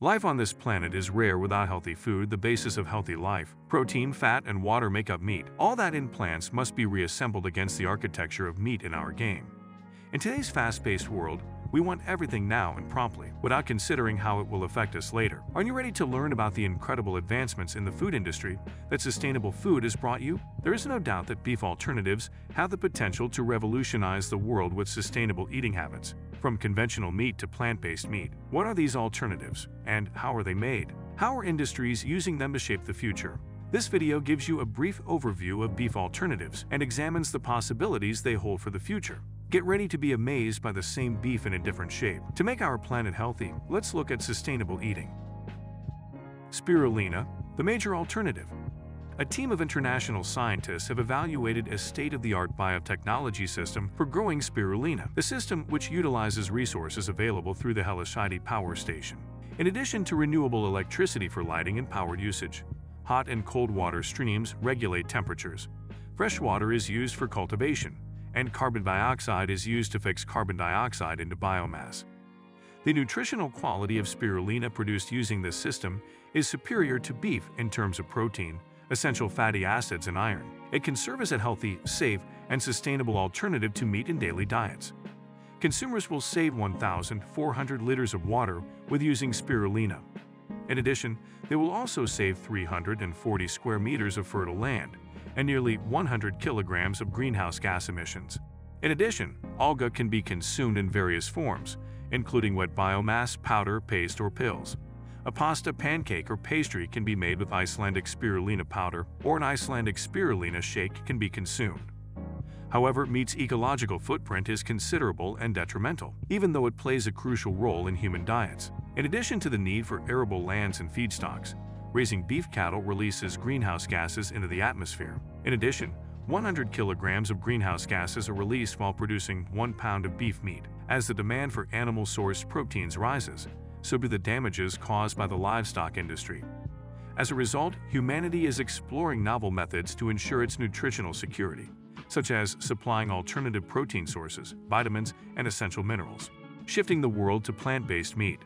Life on this planet is rare without healthy food, the basis of healthy life. Protein, fat, and water make up meat. All that in plants must be reassembled against the architecture of meat in our game. In today's fast-paced world, we want everything now and promptly, without considering how it will affect us later. Are you ready to learn about the incredible advancements in the food industry that sustainable food has brought you? There is no doubt that beef alternatives have the potential to revolutionize the world with sustainable eating habits, from conventional meat to plant-based meat. What are these alternatives, and how are they made? How are industries using them to shape the future? This video gives you a brief overview of beef alternatives and examines the possibilities they hold for the future. Get ready to be amazed by the same beef in a different shape. To make our planet healthy, let's look at sustainable eating. Spirulina, the major alternative. A team of international scientists have evaluated a state-of-the-art biotechnology system for growing spirulina, the system which utilizes resources available through the Helishide power station. In addition to renewable electricity for lighting and power usage, hot and cold water streams regulate temperatures. Fresh water is used for cultivation, and carbon dioxide is used to fix carbon dioxide into biomass. The nutritional quality of spirulina produced using this system is superior to beef in terms of protein, essential fatty acids, and iron. It can serve as a healthy, safe, and sustainable alternative to meat in daily diets. Consumers will save 1,400 liters of water with using spirulina. In addition, they will also save 340 square meters of fertile land and nearly 100 kilograms of greenhouse gas emissions. In addition, alga can be consumed in various forms, including wet biomass, powder, paste, or pills. A pasta, pancake, or pastry can be made with Icelandic spirulina powder, or an Icelandic spirulina shake can be consumed. However, meat's ecological footprint is considerable and detrimental, even though it plays a crucial role in human diets. In addition to the need for arable lands and feedstocks, raising beef cattle releases greenhouse gases into the atmosphere. In addition, 100 kilograms of greenhouse gases are released while producing 1 pound of beef meat. As the demand for animal-sourced proteins rises, so do the damages caused by the livestock industry. As a result, humanity is exploring novel methods to ensure its nutritional security, such as supplying alternative protein sources, vitamins, and essential minerals, shifting the world to plant-based meat.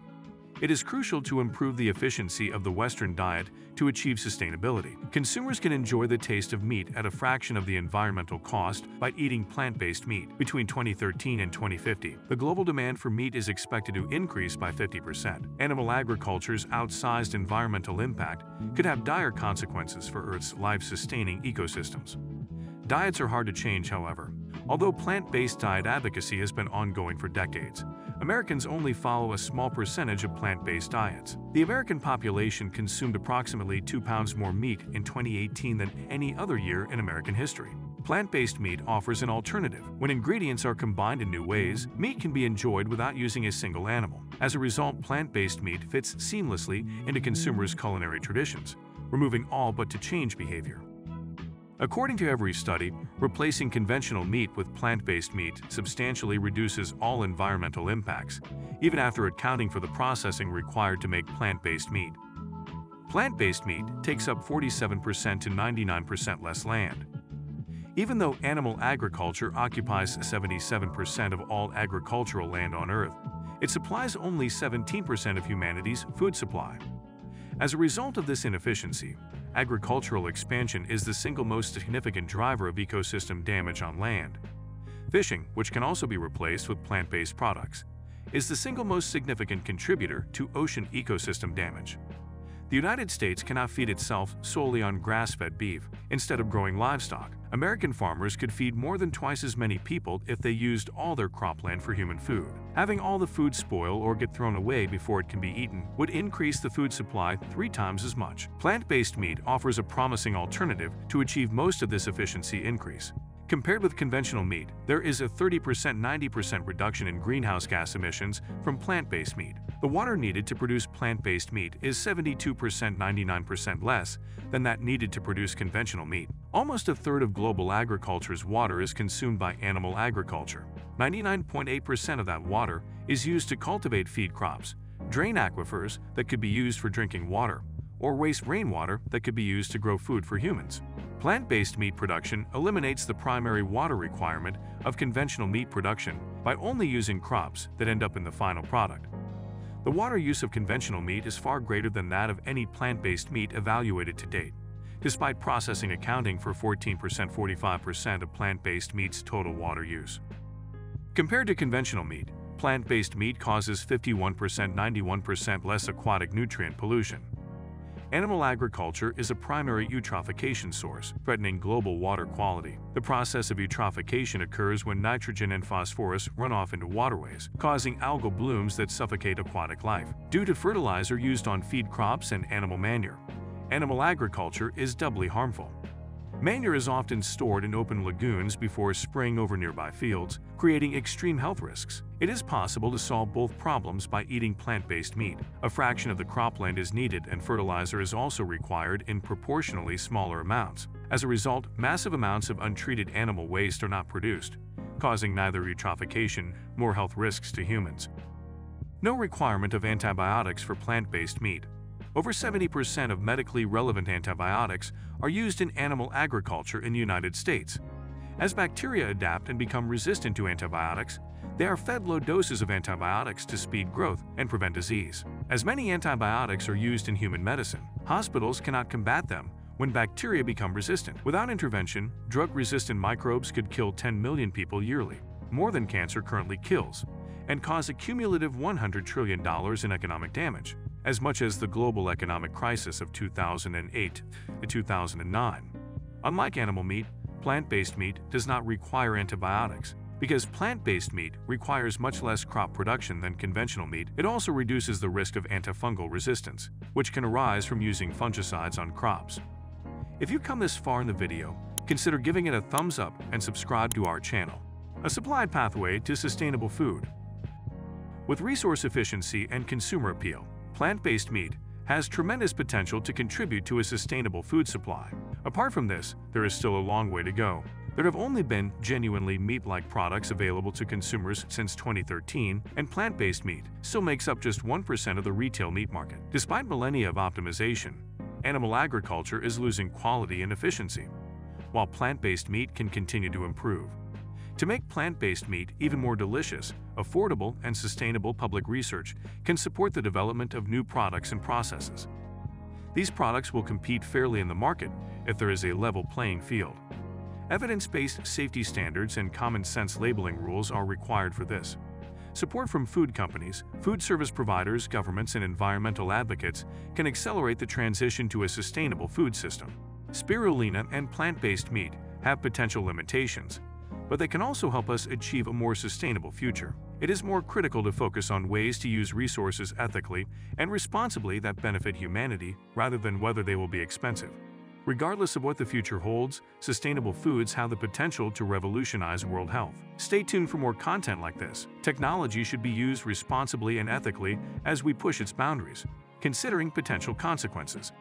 It is crucial to improve the efficiency of the Western diet to achieve sustainability. Consumers can enjoy the taste of meat at a fraction of the environmental cost by eating plant-based meat. Between 2013 and 2050, the global demand for meat is expected to increase by 50%. Animal agriculture's outsized environmental impact could have dire consequences for Earth's life-sustaining ecosystems. Diets are hard to change, however. Although plant-based diet advocacy has been ongoing for decades, Americans only follow a small percentage of plant-based diets. The American population consumed approximately 2 pounds more meat in 2018 than any other year in American history. Plant-based meat offers an alternative. When ingredients are combined in new ways, meat can be enjoyed without using a single animal. As a result, plant-based meat fits seamlessly into consumers' culinary traditions, removing all but to change behavior. According to every study, replacing conventional meat with plant-based meat substantially reduces all environmental impacts, even after accounting for the processing required to make plant-based meat. Plant-based meat takes up 47% to 99% less land. Even though animal agriculture occupies 77% of all agricultural land on Earth, it supplies only 17% of humanity's food supply. As a result of this inefficiency, agricultural expansion is the single most significant driver of ecosystem damage on land. Fishing, which can also be replaced with plant-based products, is the single most significant contributor to ocean ecosystem damage. The United States cannot feed itself solely on grass-fed beef. Instead of growing livestock, American farmers could feed more than twice as many people if they used all their cropland for human food. Having all the food spoil or get thrown away before it can be eaten would increase the food supply 3 times as much. Plant-based meat offers a promising alternative to achieve most of this efficiency increase. Compared with conventional meat, there is a 30–90% reduction in greenhouse gas emissions from plant-based meat. The water needed to produce plant-based meat is 72–99% less than that needed to produce conventional meat. Almost a third of global agriculture's water is consumed by animal agriculture. 99.8% of that water is used to cultivate feed crops, drain aquifers that could be used for drinking water, or waste rainwater that could be used to grow food for humans. Plant-based meat production eliminates the primary water requirement of conventional meat production by only using crops that end up in the final product. The water use of conventional meat is far greater than that of any plant-based meat evaluated to date, despite processing accounting for 14%–45% of plant-based meat's total water use. Compared to conventional meat, plant-based meat causes 51%–91% less aquatic nutrient pollution. Animal agriculture is a primary eutrophication source, threatening global water quality. The process of eutrophication occurs when nitrogen and phosphorus run off into waterways, causing algal blooms that suffocate aquatic life. Due to fertilizer used on feed crops and animal manure, animal agriculture is doubly harmful. Manure is often stored in open lagoons before spraying over nearby fields, creating extreme health risks. It is possible to solve both problems by eating plant-based meat. A fraction of the cropland is needed, and fertilizer is also required in proportionally smaller amounts. As a result, massive amounts of untreated animal waste are not produced, causing neither eutrophication nor health risks to humans. No requirement of antibiotics for plant-based meat. Over 70% of medically relevant antibiotics are used in animal agriculture in the United States. As bacteria adapt and become resistant to antibiotics, they are fed low doses of antibiotics to speed growth and prevent disease. As many antibiotics are used in human medicine, hospitals cannot combat them when bacteria become resistant. Without intervention, drug-resistant microbes could kill 10 million people yearly, more than cancer currently kills, and cause a cumulative $100 trillion in economic damage, as much as the global economic crisis of 2008 to 2009. Unlike animal meat, plant-based meat does not require antibiotics. Because plant-based meat requires much less crop production than conventional meat, it also reduces the risk of antifungal resistance, which can arise from using fungicides on crops. If you've come this far in the video, consider giving it a thumbs up and subscribe to our channel. A supplied pathway to sustainable food. With resource efficiency and consumer appeal, plant-based meat has tremendous potential to contribute to a sustainable food supply. Apart from this, there is still a long way to go. There have only been genuinely meat-like products available to consumers since 2013, and plant-based meat still makes up just 1% of the retail meat market. Despite millennia of optimization, animal agriculture is losing quality and efficiency, while plant-based meat can continue to improve. To make plant-based meat even more delicious, affordable, and sustainable, public research can support the development of new products and processes. These products will compete fairly in the market if there is a level playing field. Evidence-based safety standards and common-sense labeling rules are required for this. Support from food companies, food service providers, governments, and environmental advocates can accelerate the transition to a sustainable food system. Spirulina and plant-based meat have potential limitations, but they can also help us achieve a more sustainable future. It is more critical to focus on ways to use resources ethically and responsibly that benefit humanity rather than whether they will be expensive. Regardless of what the future holds, sustainable foods have the potential to revolutionize world health. Stay tuned for more content like this. Technology should be used responsibly and ethically as we push its boundaries, considering potential consequences.